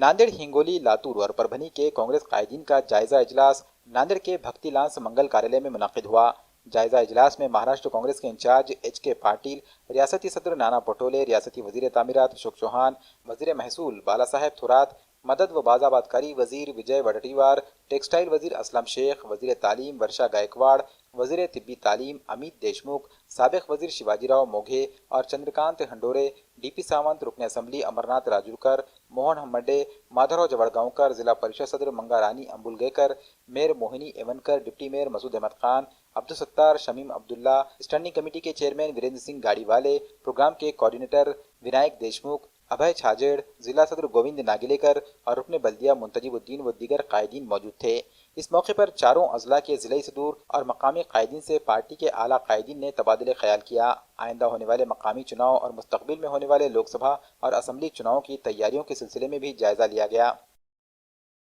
नांदेड़, हिंगोली, लातूर और परभनी के कांग्रेस कायदीन का जायजा इजलास नांदेड़ के भक्ति लांस मंगल कार्यालय में मुनक्किद हुआ। जायजा इजलास में महाराष्ट्र कांग्रेस के इंचार्ज एच.के. पाटिल, रियासती सदर नाना पटोले, रियासती वजीर तामीरात अशोक चौहान, वजीर महसूल बाला साहेब थोरात, मदद व बाजाबादकारी वजीर विजय वडटीवार, टेक्सटाइल वजीर असलम शेख, वजीर तालीम वर्षा गायकवाड़, वजीर तिब्बी तालीम अमित देशमुख, साबिक वजीर शिवाजीराव मोघे और चंद्रकांत हंडोरे, डीपी सावंत, रुकन असम्बली अमरनाथ राजूरकर, मोहन हम्मडे, माधवराव जवड़गांवकर, जिला परिषद सदर Mangarani Ambulgekar, mayor Mohini Evankar, deputy mayor Masood Ahmed Khan, Abdul Sattar, Shamim Abdullah, standing committee के चेयरमैन वीरेंद्र सिंह गाड़ीवाले, प्रोग्राम के कोऑर्डिनेटर विनायक देशमुख, अभय छाजेड़, जिला सदर गोविंद नागिलेकर और रुकन बल्दिया मुंतजिबुद्दीन व दीगर कायदीन मौजूद थे। इस मौके पर चारों अजला के जिला सदूर और मकामी कायदीन से पार्टी के आला कायदीन ने तबादले ख्याल किया। आइंदा होने वाले मकामी चुनाव और मुस्तकबिल में होने वाले लोकसभा और असम्बली चुनाव की तैयारियों के सिलसिले में भी जायजा लिया गया।